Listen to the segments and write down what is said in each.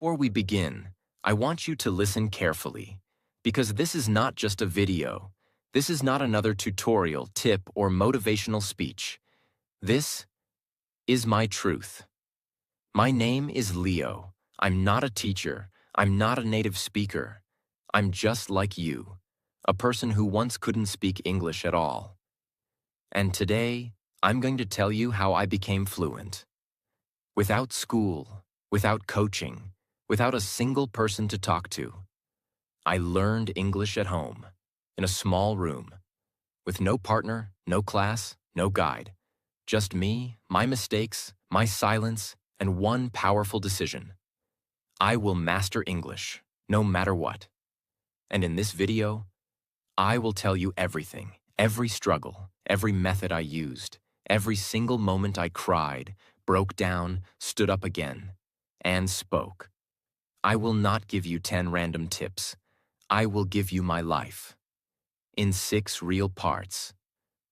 Before we begin, I want you to listen carefully, because this is not just a video. This is not another tutorial, tip, or motivational speech. This is my truth. My name is Leo. I'm not a teacher. I'm not a native speaker. I'm just like you, a person who once couldn't speak English at all. And today, I'm going to tell you how I became fluent. Without school, without coaching, without a single person to talk to. I learned English at home, in a small room, with no partner, no class, no guide. Just me, my mistakes, my silence, and one powerful decision. I will master English, no matter what. And in this video, I will tell you everything, every struggle, every method I used, every single moment I cried, broke down, stood up again, and spoke. I will not give you 10 random tips. I will give you my life, in 6 real parts,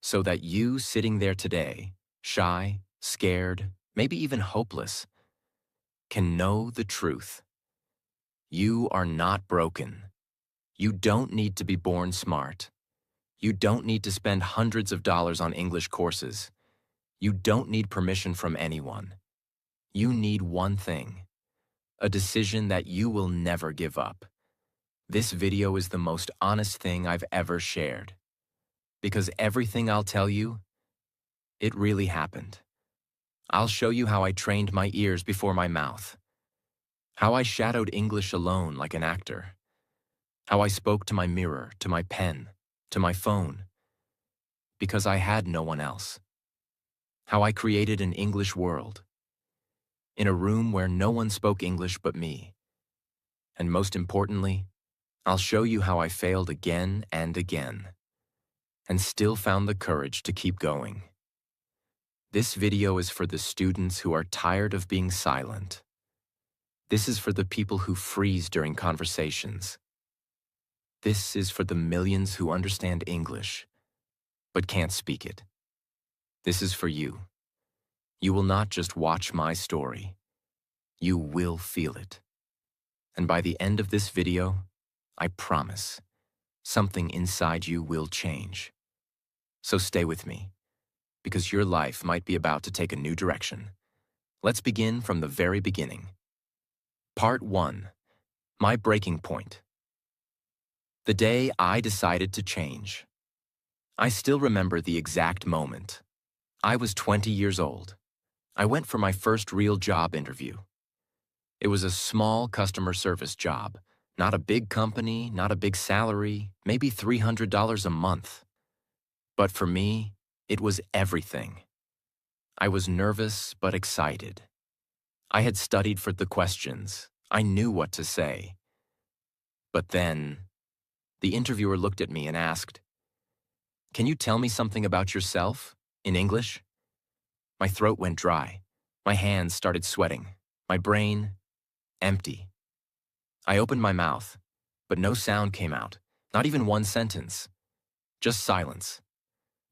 so that you sitting there today, shy, scared, maybe even hopeless, can know the truth. You are not broken. You don't need to be born smart. You don't need to spend hundreds of dollars on English courses. You don't need permission from anyone. You need one thing, a decision that you will never give up. This video is the most honest thing I've ever shared. Because everything I'll tell you, it really happened. I'll show you how I trained my ears before my mouth. How I shadowed English alone like an actor. How I spoke to my mirror, to my pen, to my phone. Because I had no one else. How I created an English world. In a room where no one spoke English but me. And most importantly, I'll show you how I failed again and again, and still found the courage to keep going. This video is for the students who are tired of being silent. This is for the people who freeze during conversations. This is for the millions who understand English, but can't speak it. This is for you. You will not just watch my story. You will feel it. And by the end of this video, I promise, something inside you will change. So stay with me, because your life might be about to take a new direction. Let's begin from the very beginning. Part 1. My breaking point. The day I decided to change. I still remember the exact moment. I was 20 years old. I went for my first real job interview. It was a small customer service job. Not a big company, not a big salary, maybe $300 a month. But for me, it was everything. I was nervous but excited. I had studied for the questions. I knew what to say. But then, the interviewer looked at me and asked, "Can you tell me something about yourself, in English?" My throat went dry. My hands started sweating. My brain, empty. I opened my mouth, but no sound came out, not even one sentence. Just silence.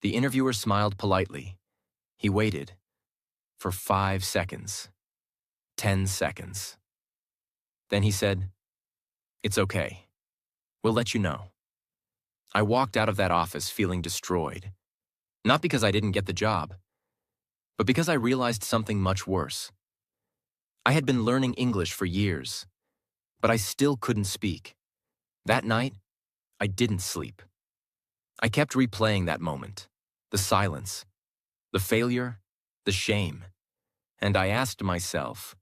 The interviewer smiled politely. He waited for 5 seconds, 10 seconds. Then he said, "It's okay. We'll let you know." I walked out of that office feeling destroyed. Not because I didn't get the job, but because I realized something much worse. I had been learning English for years, but I still couldn't speak. That night, I didn't sleep. I kept replaying that moment, the silence, the failure, the shame. And I asked myself,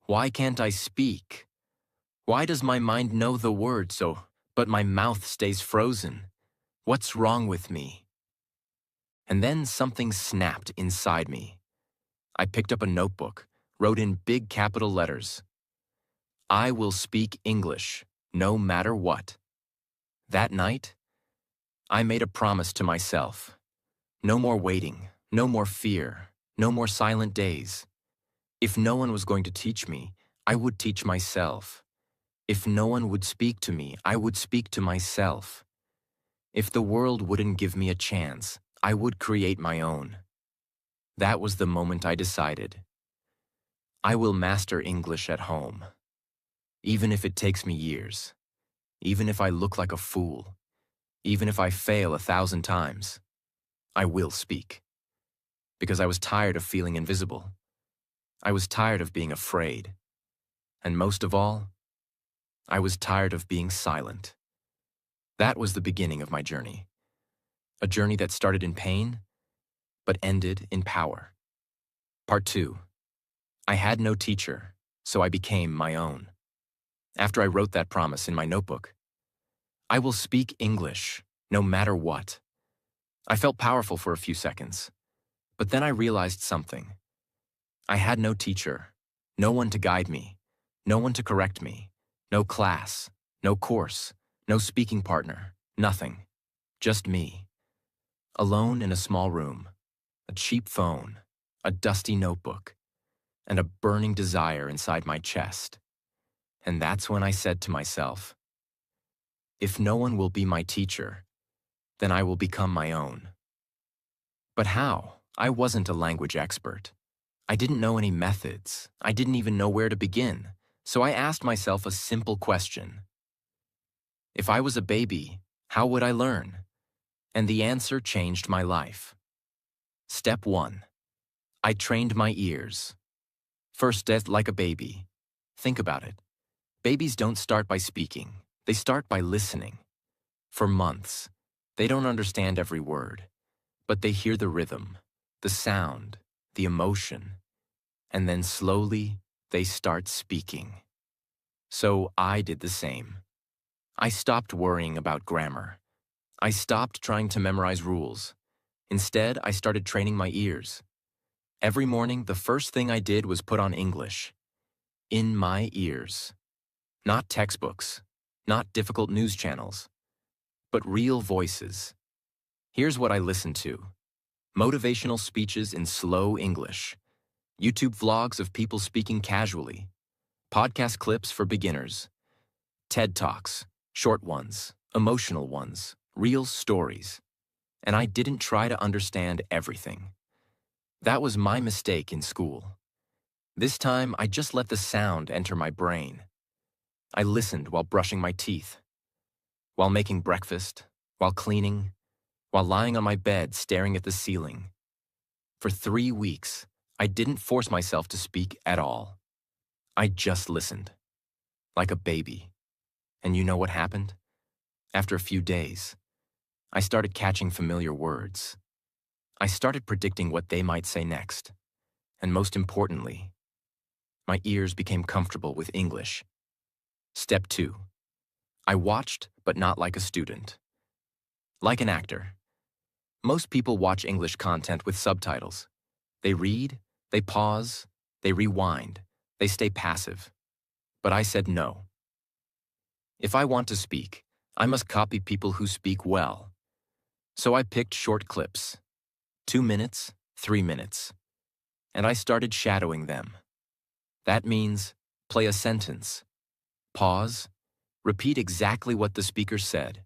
why can't I speak? Why does my mind know the words but my mouth stays frozen? What's wrong with me? And then something snapped inside me. I picked up a notebook, wrote in big capital letters, "I will speak English, no matter what." That night, I made a promise to myself. No more waiting, no more fear, no more silent days. If no one was going to teach me, I would teach myself. If no one would speak to me, I would speak to myself. If the world wouldn't give me a chance, I would create my own. That was the moment I decided. I will master English at home. Even if it takes me years, even if I look like a fool, even if I fail 1,000 times, I will speak. Because I was tired of feeling invisible. I was tired of being afraid. And most of all, I was tired of being silent. That was the beginning of my journey. A journey that started in pain, but ended in power. Part 2. I had no teacher, so I became my own. After I wrote that promise in my notebook, I will speak English, no matter what. I felt powerful for a few seconds, but then I realized something. I had no teacher, no one to guide me, no one to correct me, no class, no course, no speaking partner, nothing. Just me. Alone in a small room, a cheap phone, a dusty notebook, and a burning desire inside my chest. And that's when I said to myself, if no one will be my teacher, then I will become my own. But how? I wasn't a language expert. I didn't know any methods. I didn't even know where to begin. So I asked myself a simple question. If I was a baby, how would I learn? And the answer changed my life. Step 1. I trained my ears. First, like a baby. Think about it. Babies don't start by speaking. They start by listening. For months, they don't understand every word, but they hear the rhythm, the sound, the emotion, and then slowly they start speaking. So I did the same. I stopped worrying about grammar. I stopped trying to memorize rules. Instead, I started training my ears. Every morning, the first thing I did was put on English. In my ears. Not textbooks, not difficult news channels, but real voices. Here's what I listened to. Motivational speeches in slow English. YouTube vlogs of people speaking casually. Podcast clips for beginners. TED Talks, short ones, emotional ones, real stories. And I didn't try to understand everything. That was my mistake in school. This time, I just let the sound enter my brain. I listened while brushing my teeth, while making breakfast, while cleaning, while lying on my bed staring at the ceiling. For 3 weeks, I didn't force myself to speak at all. I just listened, like a baby. And you know what happened? After a few days, I started catching familiar words. I started predicting what they might say next. And most importantly, my ears became comfortable with English. Step 2. I watched, but not like a student. Like an actor. Most people watch English content with subtitles. They read, they pause, they rewind, they stay passive. But I said no. If I want to speak, I must copy people who speak well. So I picked short clips, 2 minutes, 3 minutes, and I started shadowing them. That means play a sentence, pause, repeat exactly what the speaker said,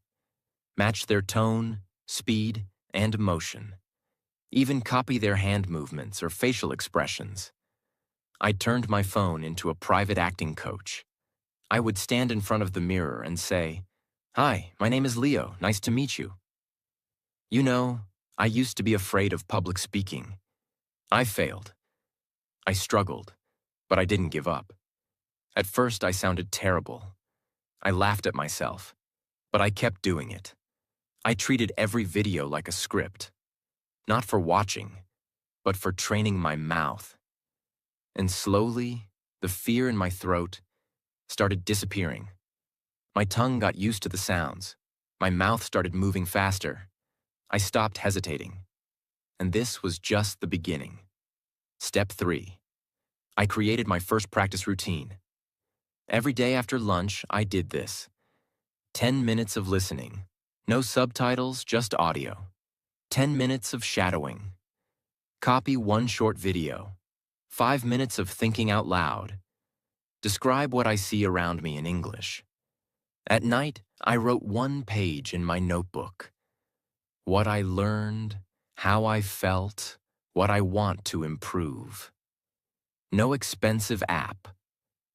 match their tone, speed, and motion. Even copy their hand movements or facial expressions. I turned my phone into a private acting coach. I would stand in front of the mirror and say, "Hi, my name is Leo. Nice to meet you." You know, I used to be afraid of public speaking. I failed. I struggled, but I didn't give up. At first, I sounded terrible. I laughed at myself, but I kept doing it. I treated every video like a script, not for watching, but for training my mouth. And slowly, the fear in my throat started disappearing. My tongue got used to the sounds. My mouth started moving faster. I stopped hesitating. And this was just the beginning. Step 3. I created my first practice routine. Every day after lunch, I did this. 10 minutes of listening. No subtitles, just audio. 10 minutes of shadowing. Copy one short video. 5 minutes of thinking out loud. Describe what I see around me in English. At night, I wrote 1 page in my notebook. What I learned, how I felt, what I want to improve. No expensive app.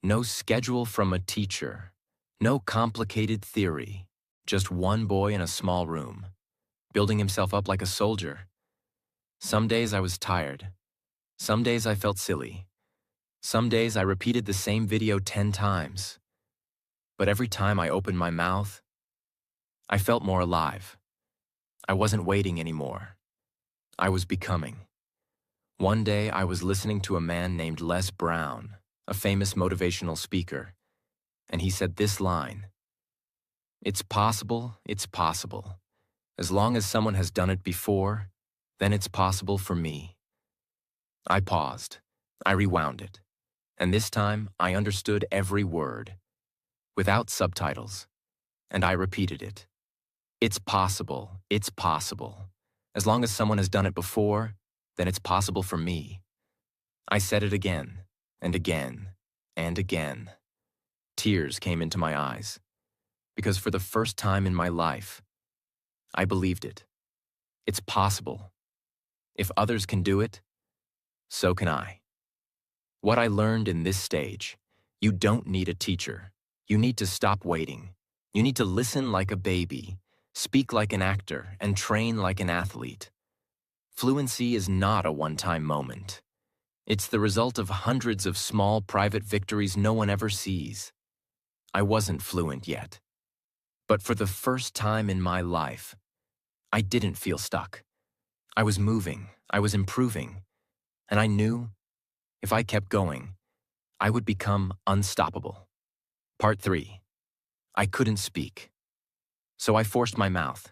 No schedule from a teacher. No complicated theory. Just one boy in a small room, building himself up like a soldier. Some days I was tired. Some days I felt silly. Some days I repeated the same video 10 times. But every time I opened my mouth, I felt more alive. I wasn't waiting anymore. I was becoming. One day I was listening to a man named Les Brown, a famous motivational speaker, and he said this line: "It's possible, it's possible. As long as someone has done it before, then it's possible for me." I paused. I rewound it. And this time, I understood every word, without subtitles, and I repeated it. It's possible, it's possible. As long as someone has done it before, then it's possible for me. I said it again, and again, and again. Tears came into my eyes, because for the first time in my life, I believed it. It's possible. If others can do it, so can I. What I learned in this stage: you don't need a teacher. You need to stop waiting. You need to listen like a baby, speak like an actor, and train like an athlete. Fluency is not a one-time moment. It's the result of hundreds of small private victories no one ever sees. I wasn't fluent yet. But for the first time in my life, I didn't feel stuck. I was moving, I was improving, and I knew if I kept going, I would become unstoppable. Part 3. I couldn't speak. So I forced my mouth.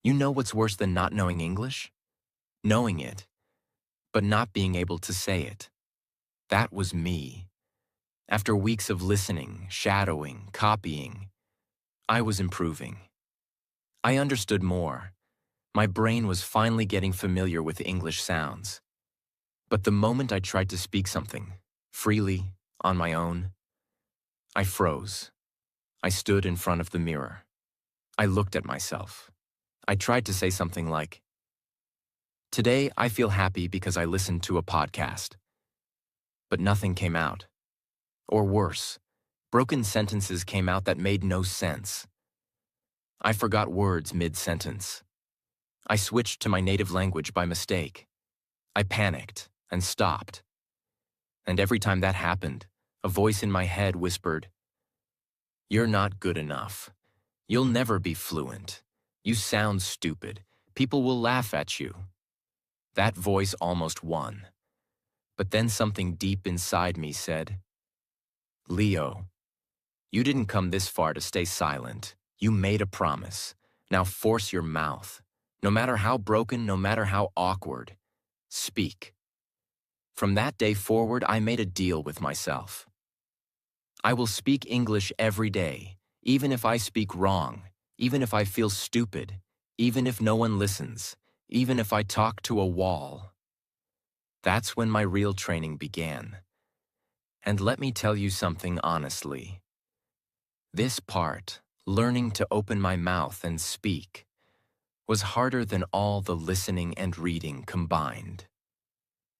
You know what's worse than not knowing English? Knowing it, but not being able to say it. That was me. After weeks of listening, shadowing, copying, I was improving. I understood more. My brain was finally getting familiar with English sounds. But the moment I tried to speak something, freely, on my own, I froze. I stood in front of the mirror. I looked at myself. I tried to say something like, "Today I feel happy because I listened to a podcast." But nothing came out. Or worse, broken sentences came out that made no sense. I forgot words mid-sentence. I switched to my native language by mistake. I panicked and stopped. And every time that happened, a voice in my head whispered, "You're not good enough. You'll never be fluent. You sound stupid. People will laugh at you." That voice almost won. But then something deep inside me said, "Leo, you didn't come this far to stay silent. You made a promise. Now force your mouth. No matter how broken, no matter how awkward, speak." From that day forward, I made a deal with myself. I will speak English every day, even if I speak wrong, even if I feel stupid, even if no one listens, even if I talk to a wall. That's when my real training began. And let me tell you something honestly. This part, learning to open my mouth and speak, was harder than all the listening and reading combined.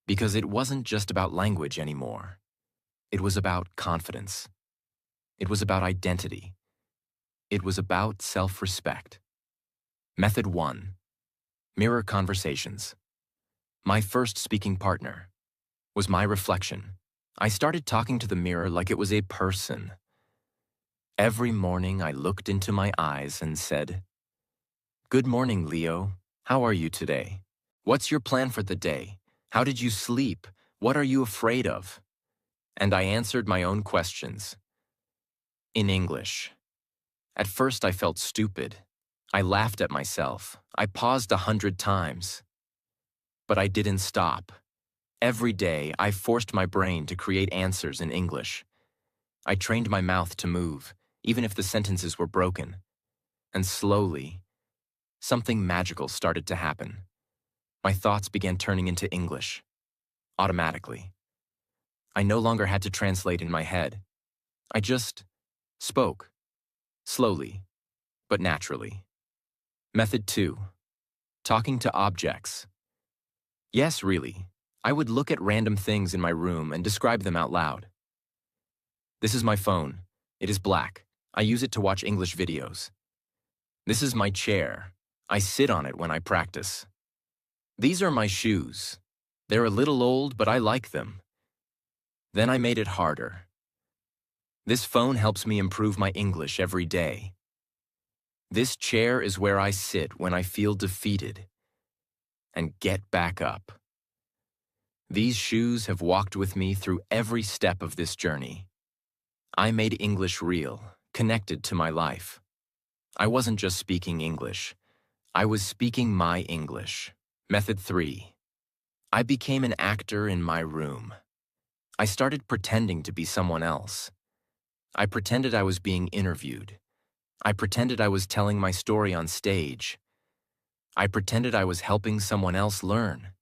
Because it wasn't just about language anymore. It was about confidence. It was about identity. It was about self-respect. Method 1. Mirror conversations. My first speaking partner was my reflection. I started talking to the mirror like it was a person. Every morning I looked into my eyes and said, "Good morning, Leo. How are you today? What's your plan for the day? How did you sleep? What are you afraid of?" And I answered my own questions. In English. At first I felt stupid. I laughed at myself. I paused 100 times. But I didn't stop. Every day I forced my brain to create answers in English. I trained my mouth to move, even if the sentences were broken. And slowly, something magical started to happen. My thoughts began turning into English, automatically. I no longer had to translate in my head. I just spoke, slowly, but naturally. Method 2. Talking to objects. Yes, really. I would look at random things in my room and describe them out loud. This is my phone. It is black. I use it to watch English videos. This is my chair. I sit on it when I practice. These are my shoes. They're a little old, but I like them. Then I made it harder. This phone helps me improve my English every day. This chair is where I sit when I feel defeated and get back up. These shoes have walked with me through every step of this journey. I made English real, connected to my life. I wasn't just speaking English. I was speaking my English. Method 3. I became an actor in my room. I started pretending to be someone else. I pretended I was being interviewed. I pretended I was telling my story on stage. I pretended I was helping someone else learn.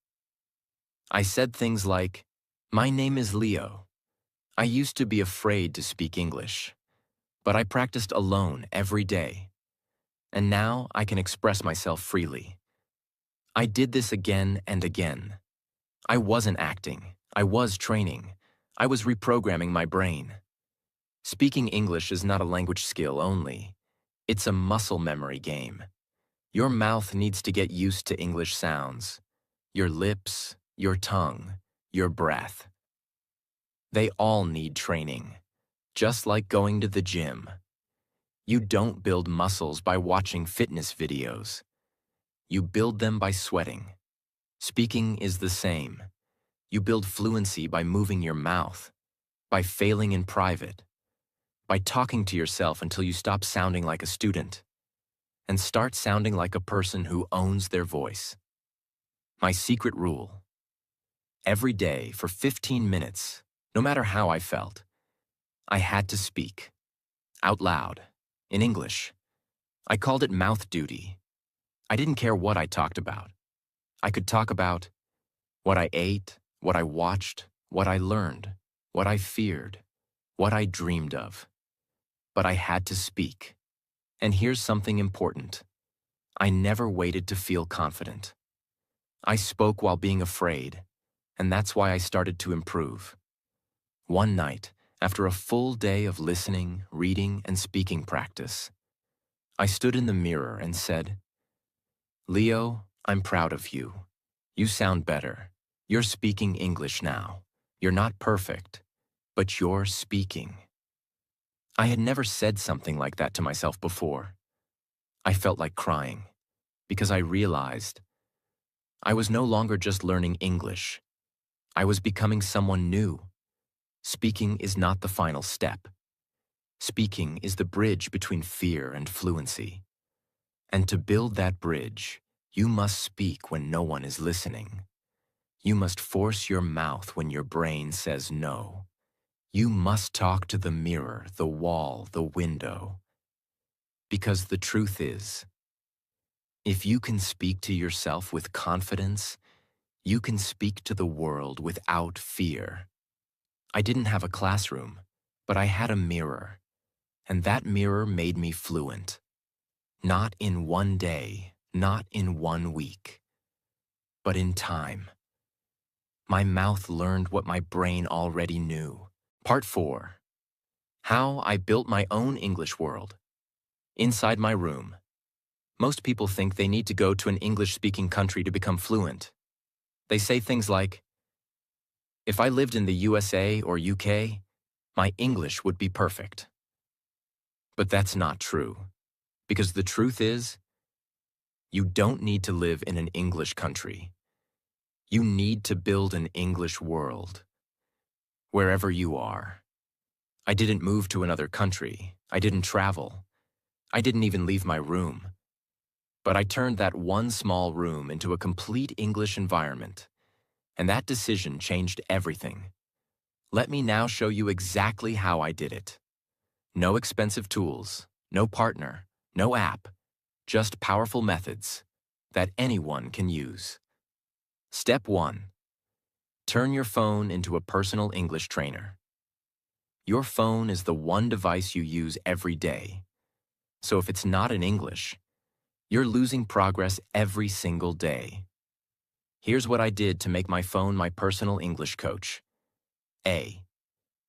I said things like, "My name is Leo. I used to be afraid to speak English, but I practiced alone every day. And now I can express myself freely." I did this again and again. I wasn't acting. I was training. I was reprogramming my brain. Speaking English is not a language skill only. It's a muscle memory game. Your mouth needs to get used to English sounds. Your lips, your tongue, your breath. They all need training, just like going to the gym. You don't build muscles by watching fitness videos. You build them by sweating. Speaking is the same. You build fluency by moving your mouth, by failing in private, by talking to yourself until you stop sounding like a student and start sounding like a person who owns their voice. My secret rule: every day for 15 minutes, no matter how I felt, I had to speak, out loud, in English. I called it mouth duty. I didn't care what I talked about. I could talk about what I ate, what I watched, what I learned, what I feared, what I dreamed of. But I had to speak. And here's something important. I never waited to feel confident. I spoke while being afraid, and that's why I started to improve. One night, after a full day of listening, reading, and speaking practice, I stood in the mirror and said, "Leo, I'm proud of you. You sound better. You're speaking English now. You're not perfect, but you're speaking." I had never said something like that to myself before. I felt like crying because I realized I was no longer just learning English. I was becoming someone new. Speaking is not the final step. Speaking is the bridge between fear and fluency. And to build that bridge, you must speak when no one is listening. You must force your mouth when your brain says no. You must talk to the mirror, the wall, the window. Because the truth is, if you can speak to yourself with confidence, you can speak to the world without fear. I didn't have a classroom, but I had a mirror, and that mirror made me fluent. Not in one day, not in 1 week, but in time. My mouth learned what my brain already knew. Part 4. How I built my own English world. Inside my room. Most people think they need to go to an English-speaking country to become fluent. They say things like, "If I lived in the USA or UK, my English would be perfect." But that's not true. Because the truth is, you don't need to live in an English country. You need to build an English world. Wherever you are. I didn't move to another country. I didn't travel. I didn't even leave my room. But I turned that one small room into a complete English environment. And that decision changed everything. Let me now show you exactly how I did it. No expensive tools, no partner, no app, just powerful methods that anyone can use. Step 1. Turn your phone into a personal English trainer. Your phone is the one device you use every day. So if it's not in English, you're losing progress every single day. Here's what I did to make my phone my personal English coach. A.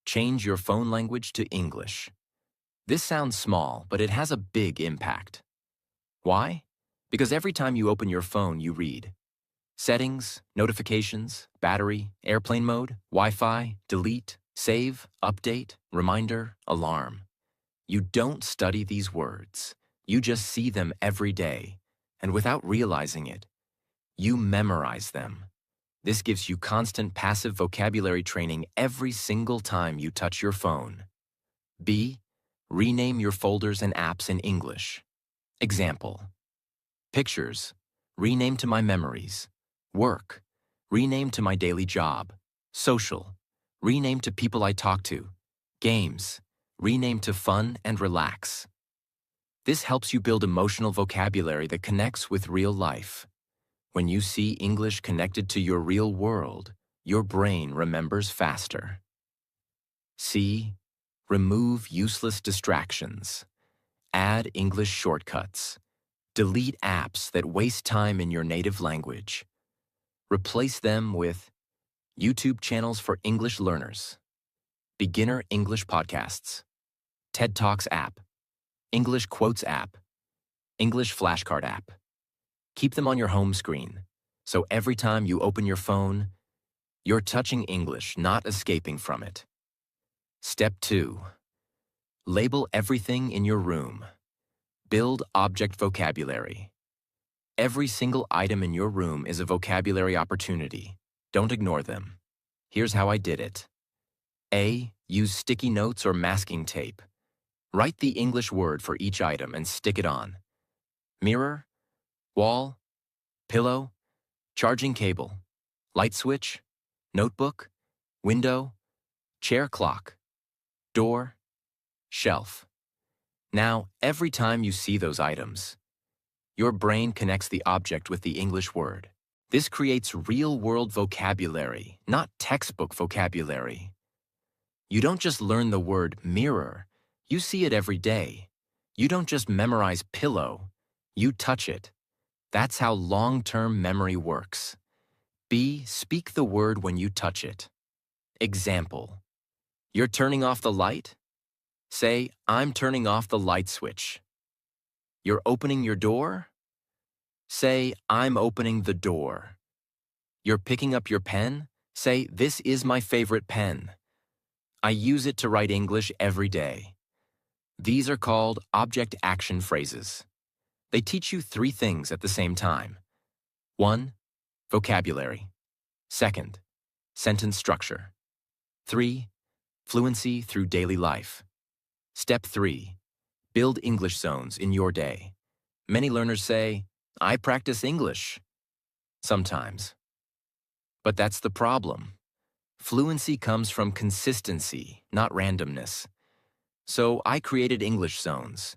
Change your phone language to English. This sounds small, but it has a big impact. Why? Because every time you open your phone, you read settings, notifications, battery, airplane mode, Wi-Fi, delete, save, update, reminder, alarm. You don't study these words. You just see them every day, and without realizing it, you memorize them. This gives you constant passive vocabulary training every single time you touch your phone. B. Rename your folders and apps in English. Example: Pictures, rename to My Memories. Work, rename to My Daily Job. Social, rename to People I Talk to. Games, rename to Fun and Relax. This helps you build emotional vocabulary that connects with real life. When you see English connected to your real world, your brain remembers faster. C. Remove useless distractions. Add English shortcuts. Delete apps that waste time in your native language. Replace them with YouTube channels for English learners, Beginner English podcasts, TED Talks app, English Quotes app, English flashcard app. Keep them on your home screen, so every time you open your phone, you're touching English, not escaping from it. Step 2. Label everything in your room. Build object vocabulary. Every single item in your room is a vocabulary opportunity. Don't ignore them. Here's how I did it. A. Use sticky notes or masking tape. Write the English word for each item and stick it on. Mirror, wall, pillow, charging cable, light switch, notebook, window, chair clock, door, shelf. Now, every time you see those items, your brain connects the object with the English word. This creates real-world vocabulary, not textbook vocabulary. You don't just learn the word mirror, you see it every day. You don't just memorize pillow, you touch it. That's how long-term memory works. B. Speak the word when you touch it. Example: You're turning off the light? Say, I'm turning off the light switch. You're opening your door? Say, I'm opening the door. You're picking up your pen? Say, this is my favorite pen. I use it to write English every day. These are called object-action phrases. They teach you 3 things at the same time. 1. Vocabulary. 2. Sentence structure. 3. Fluency through daily life. Step 3. Build English zones in your day. Many learners say, I practice English. Sometimes. But that's the problem. Fluency comes from consistency, not randomness. So I created English zones.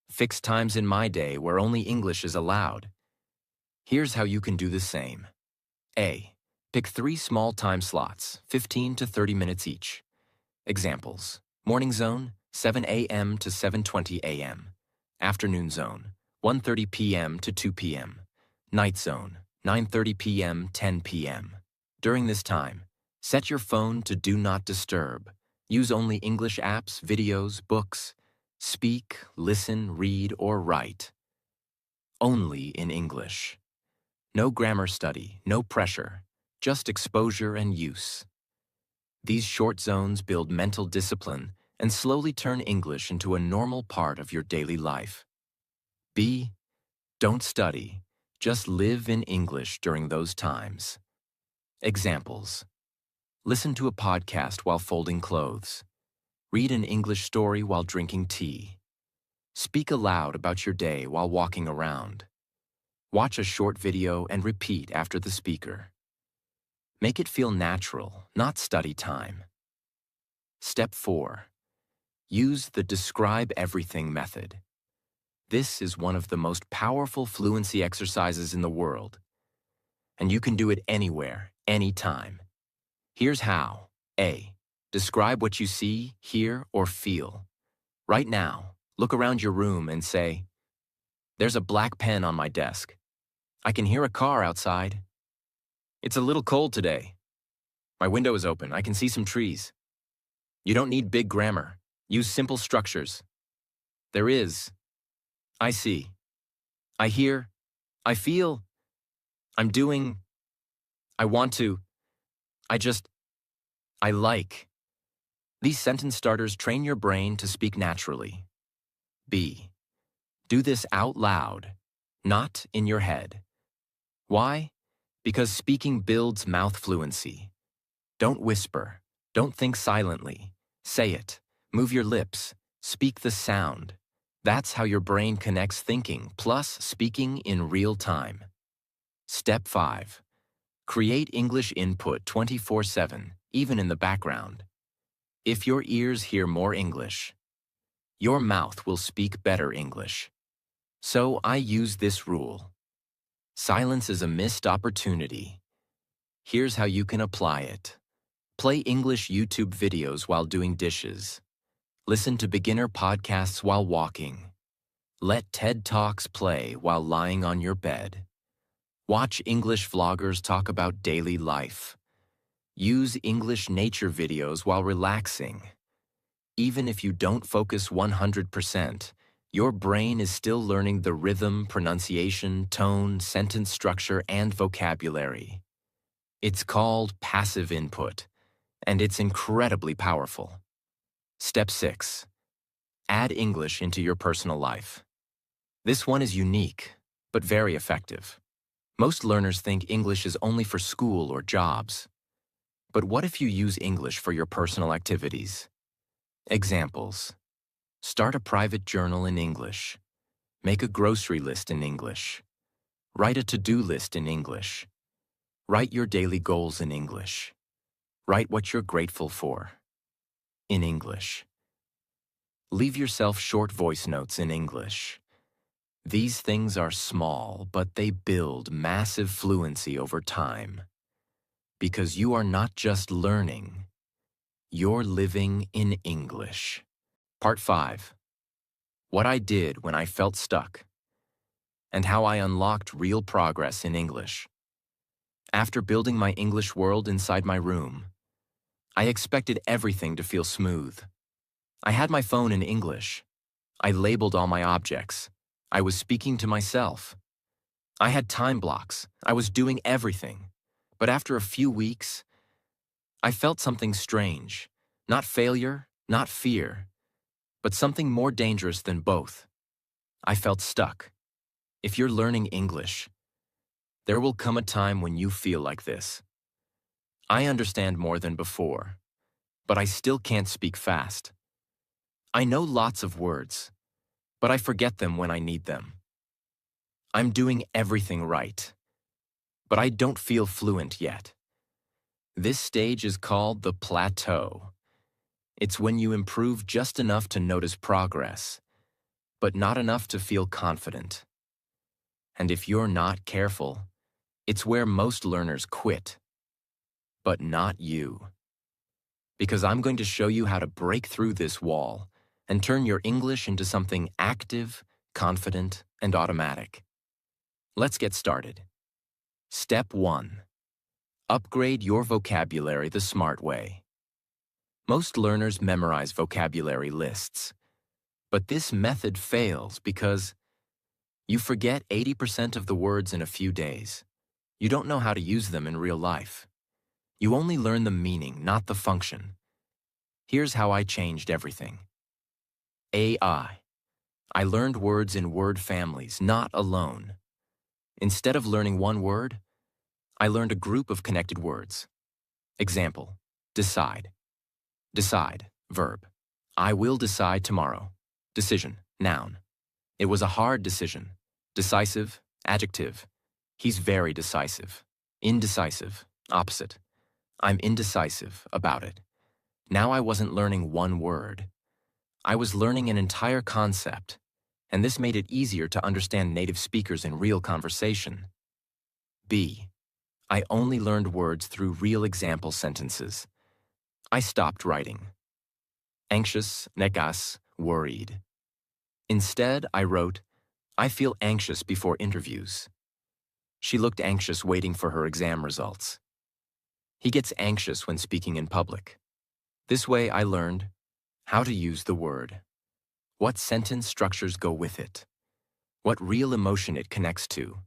Fixed times in my day where only English is allowed. Here's how you can do the same. A. Pick 3 small time slots, 15 to 30 minutes each. Examples: Morning zone, 7 a.m. to 7:20 a.m. Afternoon zone, 1:30 p.m. to 2 p.m. Night zone, 9:30 p.m. 10 p.m. During this time, set your phone to Do Not Disturb. Use only English apps, videos, books. Speak, listen, read, or write. Only in English. No grammar study, no pressure, just exposure and use. These short zones build mental discipline and slowly turn English into a normal part of your daily life. B. Don't study, just live in English during those times. Examples: Listen to a podcast while folding clothes. Read an English story while drinking tea. Speak aloud about your day while walking around. Watch a short video and repeat after the speaker. Make it feel natural, not study time. Step 4. Use the Describe Everything method. This is one of the most powerful fluency exercises in the world, and you can do it anywhere, anytime. Here's how. A. Describe what you see, hear, or feel. Right now, look around your room and say, there's a black pen on my desk. I can hear a car outside. It's a little cold today. My window is open. I can see some trees. You don't need big grammar. Use simple structures. There is. I see. I hear. I feel. I'm doing. I want to. I just. I like. These sentence starters train your brain to speak naturally. B. Do this out loud, not in your head. Why? Because speaking builds mouth fluency. Don't whisper. Don't think silently. Say it. Move your lips. Speak the sound. That's how your brain connects thinking plus speaking in real time. Step 5. Create English input 24/7, even in the background. If your ears hear more English, your mouth will speak better English. So I use this rule. Silence is a missed opportunity. Here's how you can apply it. Play English YouTube videos while doing dishes. Listen to beginner podcasts while walking. Let TED Talks play while lying on your bed. Watch English vloggers talk about daily life. Use English nature videos while relaxing. Even if you don't focus 100%, your brain is still learning the rhythm, pronunciation, tone, sentence structure, and vocabulary. It's called passive input, and it's incredibly powerful. Step 6. Add English into your personal life. This one is unique, but very effective. Most learners think English is only for school or jobs. But what if you use English for your personal activities? Examples. Start a private journal in English. Make a grocery list in English. Write a to-do list in English. Write your daily goals in English. Write what you're grateful for in English. Leave yourself short voice notes in English. These things are small, but they build massive fluency over time. Because you are not just learning, you're living in English. Part 5. What I did when I felt stuck, and how I unlocked real progress in English. After building my English world inside my room, I expected everything to feel smooth. I had my phone in English. I labeled all my objects. I was speaking to myself. I had time blocks. I was doing everything. But after a few weeks, I felt something strange. Not failure, not fear, but something more dangerous than both. I felt stuck. If you're learning English, there will come a time when you feel like this. I understand more than before, but I still can't speak fast. I know lots of words, but I forget them when I need them. I'm doing everything right, but I don't feel fluent yet. This stage is called the plateau. It's when you improve just enough to notice progress, but not enough to feel confident. And if you're not careful, it's where most learners quit. But not you. Because I'm going to show you how to break through this wall and turn your English into something active, confident, and automatic. Let's get started. Step 1. Upgrade your vocabulary the smart way. Most learners memorize vocabulary lists, but this method fails because you forget 80% of the words in a few days. You don't know how to use them in real life. You only learn the meaning, not the function. Here's how I changed everything. AI. I learned words in word families, not alone. Instead of learning one word, I learned a group of connected words. Example, decide. Decide, verb. I will decide tomorrow. Decision, noun. It was a hard decision. Decisive, adjective. He's very decisive. Indecisive, opposite. I'm indecisive about it. Now I wasn't learning one word. I was learning an entire concept, and this made it easier to understand native speakers in real conversation. B. I only learned words through real example sentences. I stopped writing. Anxious, negas, worried. Instead, I wrote, I feel anxious before interviews. She looked anxious waiting for her exam results. He gets anxious when speaking in public. This way I learned how to use the word, what sentence structures go with it, what real emotion it connects to.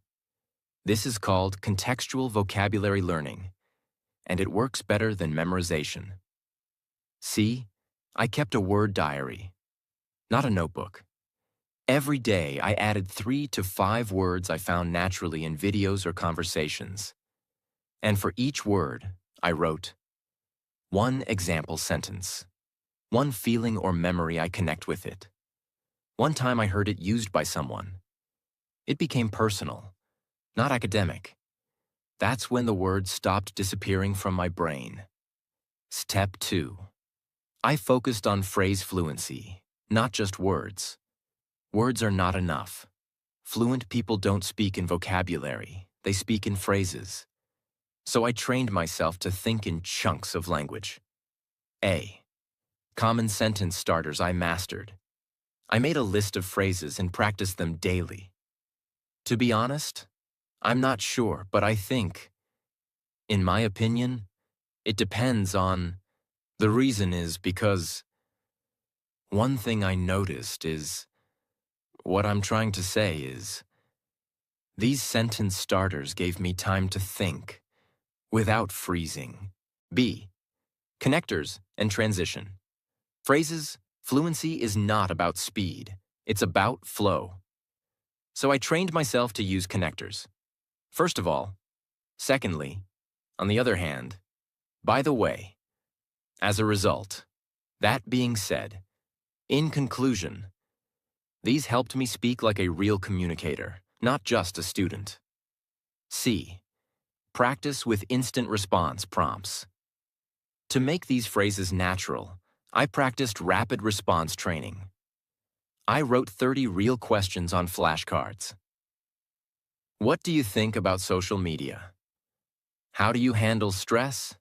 This is called contextual vocabulary learning, and it works better than memorization. See, I kept a word diary, not a notebook. Every day, I added 3 to 5 words I found naturally in videos or conversations. And for each word, I wrote one example sentence, one feeling or memory I connect with it, one time I heard it used by someone. It became personal, not academic. That's when the words stopped disappearing from my brain. Step 2. I focused on phrase fluency, not just words. Words are not enough. Fluent people don't speak in vocabulary, they speak in phrases. So I trained myself to think in chunks of language. A. Common sentence starters I mastered. I made a list of phrases and practiced them daily. To be honest, I'm not sure, but I think, in my opinion, it depends on. The reason is because one thing I noticed is, what I'm trying to say is, these sentence starters gave me time to think, without freezing. B. Connectors and transition. Phrases, fluency is not about speed, it's about flow. So I trained myself to use connectors. First of all. Secondly, on the other hand, by the way. As a result, that being said, in conclusion, these helped me speak like a real communicator, not just a student. C. Practice with instant response prompts. To make these phrases natural, I practiced rapid response training. I wrote 30 real questions on flashcards. What do you think about social media? How do you handle stress?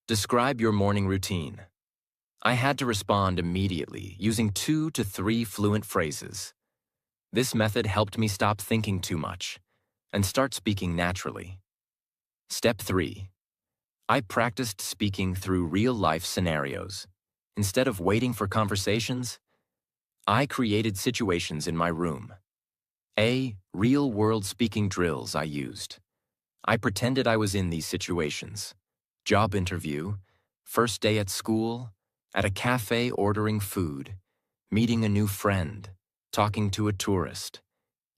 Describe your morning routine. I had to respond immediately using 2 to 3 fluent phrases. This method helped me stop thinking too much and start speaking naturally. Step 3. I practiced speaking through real-life scenarios. Instead of waiting for conversations, I created situations in my room. A. Real-world speaking drills I used. I pretended I was in these situations. Job interview, first day at school, at a cafe ordering food, meeting a new friend, talking to a tourist,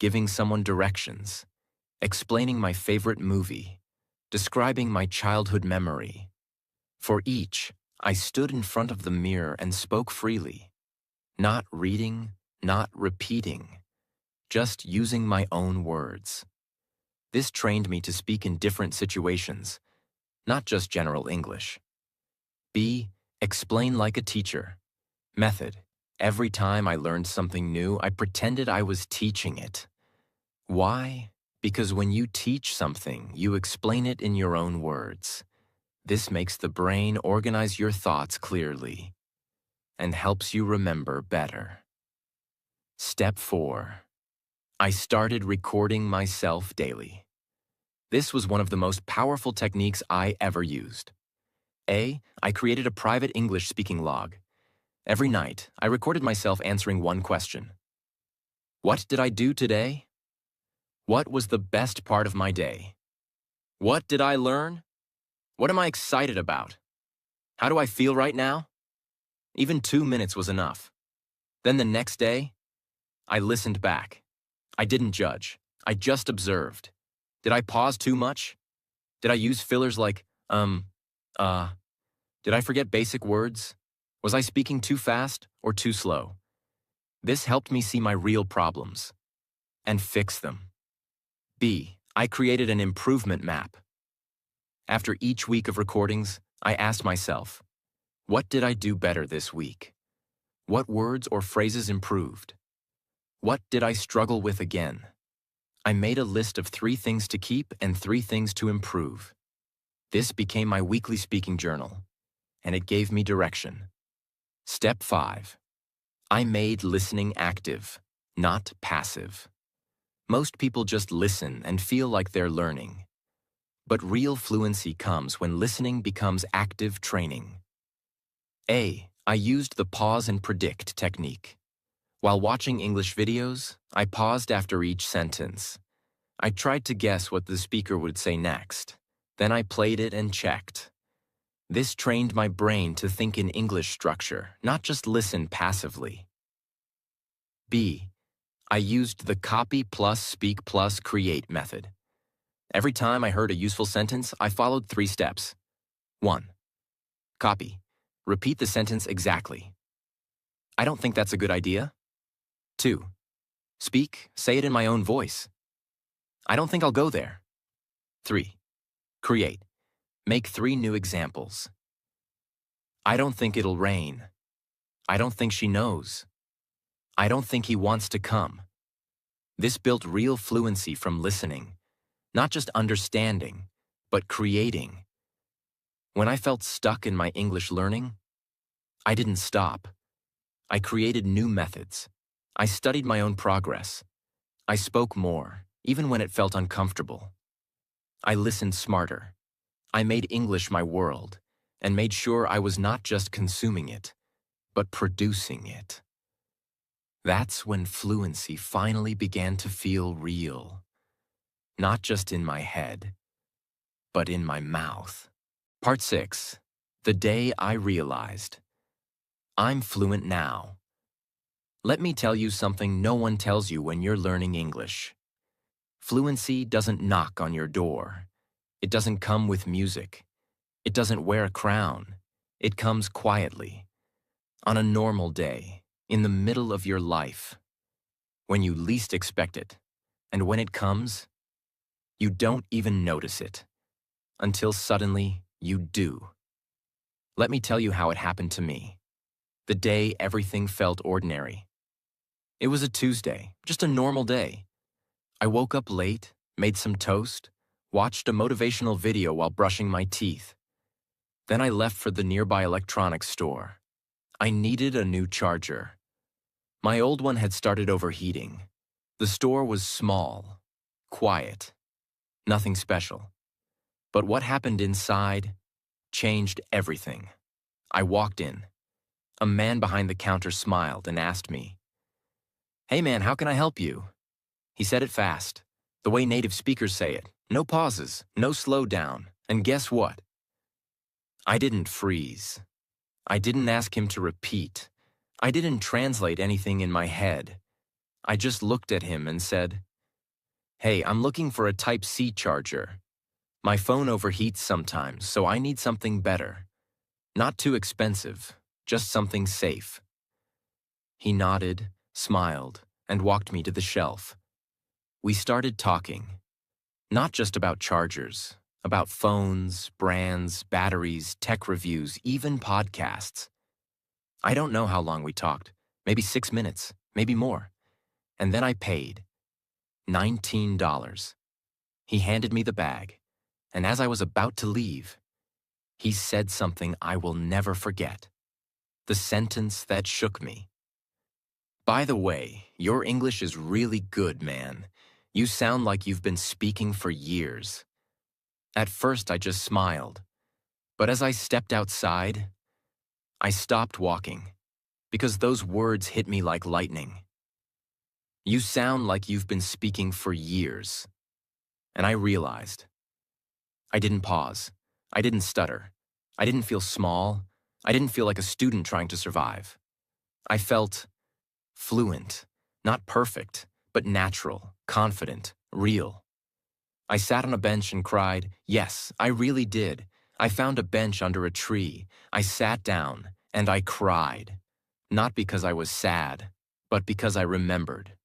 giving someone directions, explaining my favorite movie, describing my childhood memory. For each, I stood in front of the mirror and spoke freely, not reading, not repeating, just using my own words. This trained me to speak in different situations, not just general English. B. Explain like a teacher. Method. Every time I learned something new, I pretended I was teaching it. Why? Because when you teach something, you explain it in your own words. This makes the brain organize your thoughts clearly and helps you remember better. Step 4. I started recording myself daily. This was one of the most powerful techniques I ever used. A. I created a private English speaking log. Every night, I recorded myself answering one question. What did I do today? What was the best part of my day? What did I learn? What am I excited about? How do I feel right now? Even 2 minutes was enough. Then the next day, I listened back. I didn't judge. I just observed. Did I pause too much? Did I use fillers like, Did I forget basic words? Was I speaking too fast or too slow? This helped me see my real problems and fix them. B. I created an improvement map. After each week of recordings, I asked myself, what did I do better this week? What words or phrases improved? What did I struggle with again? I made a list of 3 things to keep and 3 things to improve. This became my weekly speaking journal, and it gave me direction. Step 5. I made listening active, not passive. Most people just listen and feel like they're learning. But real fluency comes when listening becomes active training. A. I used the pause and predict technique. While watching English videos, I paused after each sentence. I tried to guess what the speaker would say next. Then I played it and checked. This trained my brain to think in English structure, not just listen passively. B. I used the copy plus speak plus create method. Every time I heard a useful sentence, I followed 3 steps. 1. Copy. Repeat the sentence exactly. I don't think that's a good idea. 2. Speak, say it in my own voice. I don't think I'll go there. 3. Create. Make 3 new examples. I don't think it'll rain. I don't think she knows. I don't think he wants to come. This built real fluency from listening, not just understanding, but creating. When I felt stuck in my English learning, I didn't stop. I created new methods. I studied my own progress. I spoke more, even when it felt uncomfortable. I listened smarter. I made English my world and made sure I was not just consuming it, but producing it. That's when fluency finally began to feel real. Not just in my head, but in my mouth. Part 6. The day I realized. I'm fluent now. Let me tell you something no one tells you when you're learning English. Fluency doesn't knock on your door. It doesn't come with music. It doesn't wear a crown. It comes quietly. On a normal day, in the middle of your life. When you least expect it. And when it comes, you don't even notice it. Until suddenly, you do. Let me tell you how it happened to me. The day everything felt ordinary. It was a Tuesday, just a normal day. I woke up late, made some toast, watched a motivational video while brushing my teeth. Then I left for the nearby electronics store. I needed a new charger. My old one had started overheating. The store was small, quiet, nothing special. But what happened inside changed everything. I walked in. A man behind the counter smiled and asked me, "Hey man, how can I help you?" He said it fast, the way native speakers say it. No pauses, no slowdown. And guess what? I didn't freeze. I didn't ask him to repeat. I didn't translate anything in my head. I just looked at him and said, "Hey, I'm looking for a Type-C charger. My phone overheats sometimes, so I need something better. Not too expensive, just something safe." He nodded, smiled, and walked me to the shelf. We started talking. Not just about chargers, about phones, brands, batteries, tech reviews, even podcasts. I don't know how long we talked, maybe 6 minutes, maybe more. And then I paid. $19. He handed me the bag, and as I was about to leave, he said something I will never forget. The sentence that shook me. "By the way, your English is really good, man. You sound like you've been speaking for years." At first, I just smiled. But as I stepped outside, I stopped walking, because those words hit me like lightning. You sound like you've been speaking for years. And I realized. I didn't pause. I didn't stutter. I didn't feel small. I didn't feel like a student trying to survive. I felt fluent, not perfect, but natural, confident, real. I sat on a bench and cried, yes, I really did. I found a bench under a tree. I sat down, and I cried. Not because I was sad, but because I remembered.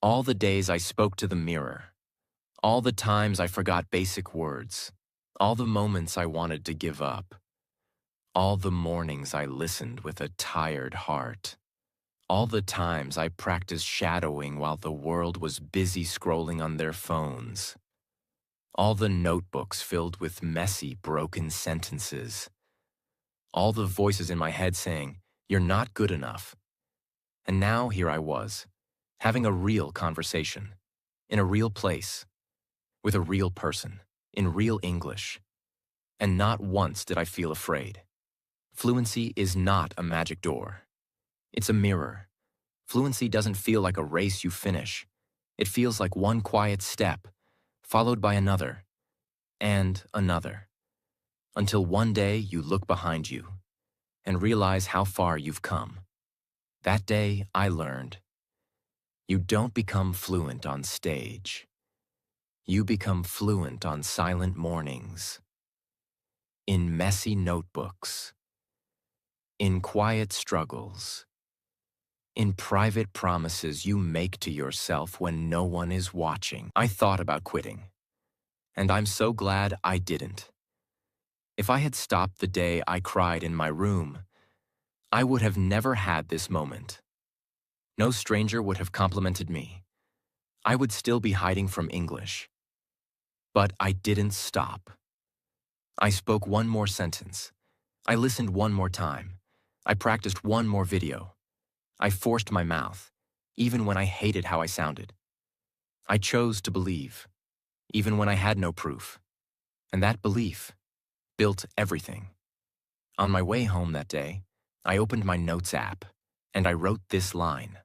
All the days I spoke to the mirror. All the times I forgot basic words. All the moments I wanted to give up. All the mornings I listened with a tired heart. All the times I practiced shadowing while the world was busy scrolling on their phones. All the notebooks filled with messy, broken sentences. All the voices in my head saying, "You're not good enough." And now here I was, having a real conversation, in a real place, with a real person, in real English. And not once did I feel afraid. Fluency is not a magic door. It's a mirror. Fluency doesn't feel like a race you finish. It feels like one quiet step, followed by another, and another, until one day you look behind you and realize how far you've come. That day, I learned, you don't become fluent on stage. You become fluent on silent mornings, in messy notebooks, in quiet struggles, in private promises you make to yourself when no one is watching. I thought about quitting, and I'm so glad I didn't. If I had stopped the day I cried in my room, I would have never had this moment. No stranger would have complimented me. I would still be hiding from English. But I didn't stop. I spoke one more sentence. I listened one more time. I practiced one more video. I forced my mouth, even when I hated how I sounded. I chose to believe, even when I had no proof. And that belief built everything. On my way home that day, I opened my notes app, and I wrote this line.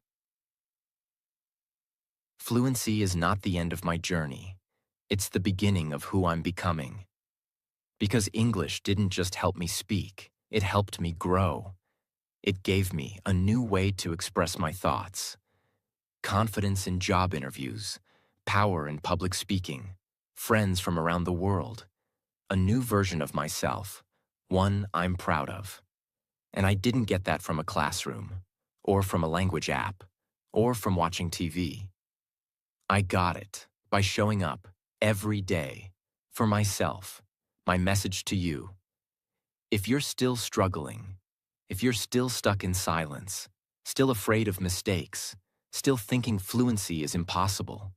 Fluency is not the end of my journey. It's the beginning of who I'm becoming. Because English didn't just help me speak, it helped me grow. It gave me a new way to express my thoughts. Confidence in job interviews, power in public speaking, friends from around the world. A new version of myself, one I'm proud of. And I didn't get that from a classroom, or from a language app, or from watching TV. I got it by showing up every day for myself. My message to you: if you're still struggling, if you're still stuck in silence, still afraid of mistakes, still thinking fluency is impossible,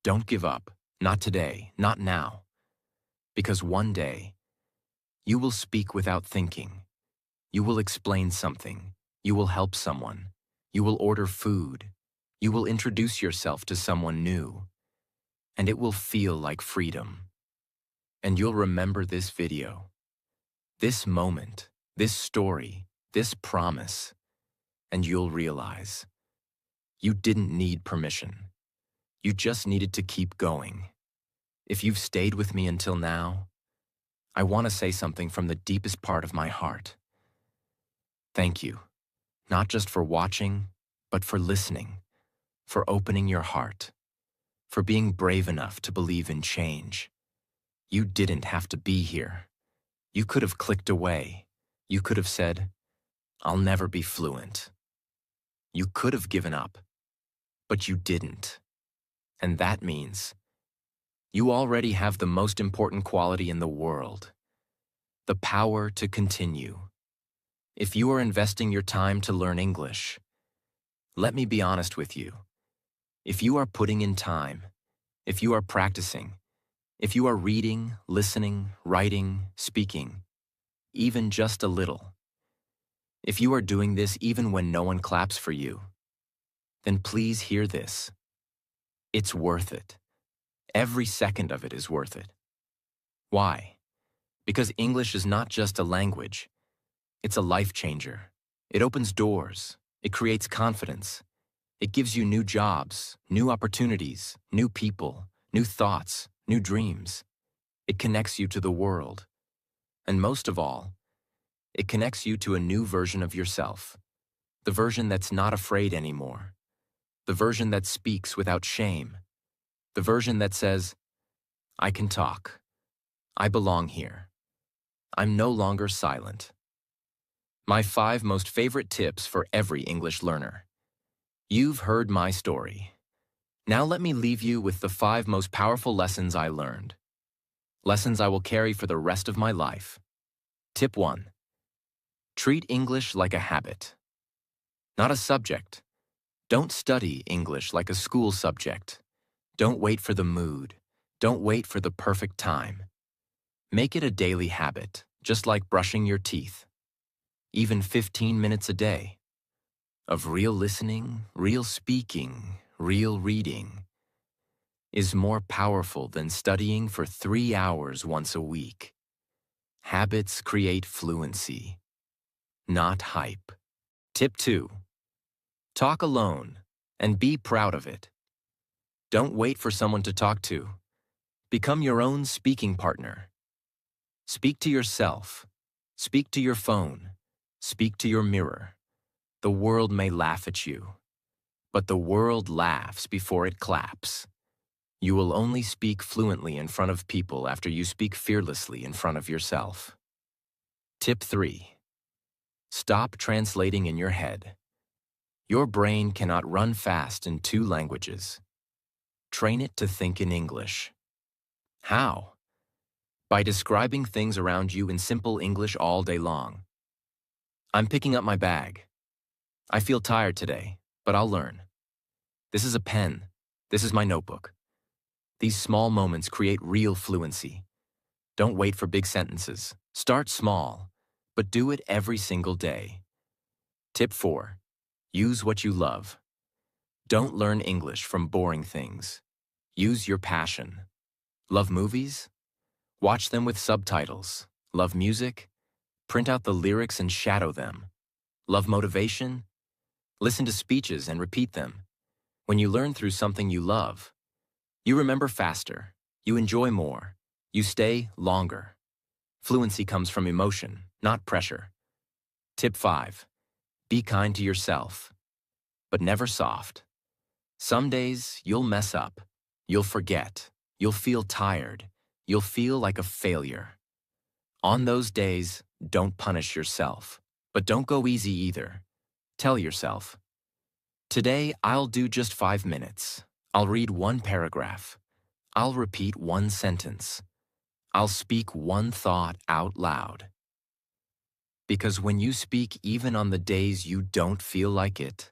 don't give up. Not today, not now. Because one day, you will speak without thinking. You will explain something. You will help someone. You will order food. You will introduce yourself to someone new. And it will feel like freedom. And you'll remember this video, this moment, this story, this promise, and you'll realize you didn't need permission. You just needed to keep going. If you've stayed with me until now, I want to say something from the deepest part of my heart. Thank you, not just for watching, but for listening, for opening your heart, for being brave enough to believe in change. You didn't have to be here. You could have clicked away. You could have said, I'll never be fluent. You could have given up, but you didn't. And that means you already have the most important quality in the world, the power to continue. If you are investing your time to learn English, let me be honest with you. If you are putting in time, if you are practicing, if you are reading, listening, writing, speaking, even just a little, if you are doing this even when no one claps for you, then please hear this. It's worth it. Every second of it is worth it. Why? Because English is not just a language. It's a life changer. It opens doors. It creates confidence. It gives you new jobs, new opportunities, new people, new thoughts, new dreams. It connects you to the world. And most of all, it connects you to a new version of yourself. The version that's not afraid anymore. The version that speaks without shame. The version that says, I can talk. I belong here. I'm no longer silent. My 5 most favorite tips for every English learner. You've heard my story. Now let me leave you with the 5 most powerful lessons I learned. Lessons I will carry for the rest of my life. Tip 1. Treat English like a habit, not a subject. Don't study English like a school subject. Don't wait for the mood. Don't wait for the perfect time. Make it a daily habit, just like brushing your teeth. Even 15 minutes a day. Of real listening, real speaking, real reading is more powerful than studying for 3 hours once a week. Habits create fluency. not hype. Tip 2. Talk alone and be proud of it. Don't wait for someone to talk to. Become your own speaking partner. Speak to yourself. Speak to your phone. Speak to your mirror. The world may laugh at you, but the world laughs before it claps. You will only speak fluently in front of people after you speak fearlessly in front of yourself. Tip 3. Stop translating in your head. Your brain cannot run fast in 2 languages. Train it to think in English. How? By describing things around you in simple English all day long. I'm picking up my bag. I feel tired today, but I'll learn. This is a pen. This is my notebook. These small moments create real fluency. Don't wait for big sentences. Start small, but do it every single day. Tip 4. Use what you love. Don't learn English from boring things. Use your passion. Love movies? Watch them with subtitles. Love music? Print out the lyrics and shadow them. Love motivation? Listen to speeches and repeat them. When you learn through something you love, you remember faster, you enjoy more, you stay longer. Fluency comes from emotion, not pressure. Tip 5. Be kind to yourself, but never soft. Some days you'll mess up, you'll forget, you'll feel tired, you'll feel like a failure. On those days, don't punish yourself, but don't go easy either. Tell yourself, today I'll do just 5 minutes. I'll read 1 paragraph. I'll repeat 1 sentence. I'll speak 1 thought out loud. Because when you speak even on the days you don't feel like it,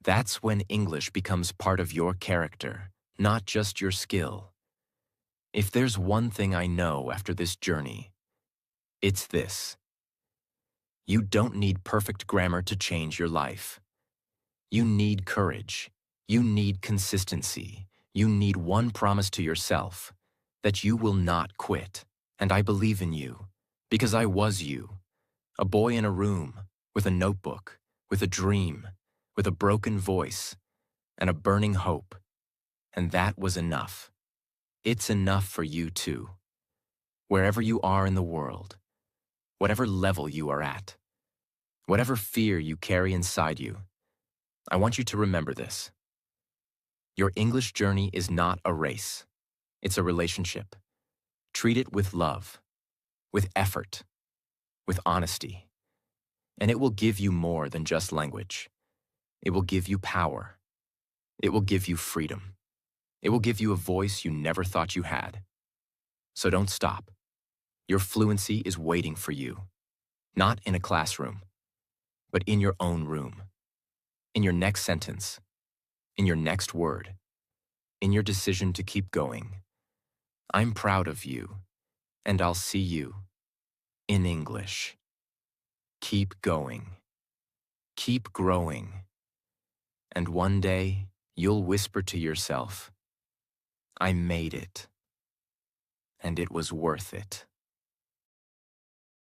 that's when English becomes part of your character, not just your skill. If there's one thing I know after this journey, it's this. You don't need perfect grammar to change your life. You need courage. You need consistency. You need one promise to yourself, that you will not quit. And I believe in you, because I was you. A boy in a room, with a notebook, with a dream, with a broken voice, and a burning hope. And that was enough. It's enough for you too. Wherever you are in the world, whatever level you are at, whatever fear you carry inside you, I want you to remember this. Your English journey is not a race. It's a relationship. Treat it with love, with effort, with honesty. And it will give you more than just language. It will give you power. It will give you freedom. It will give you a voice you never thought you had. So don't stop. Your fluency is waiting for you. Not in a classroom, but in your own room. In your next sentence. In your next word. In your decision to keep going. I'm proud of you, and I'll see you in English. Keep going. Keep growing. And one day, you'll whisper to yourself, I made it, and it was worth it.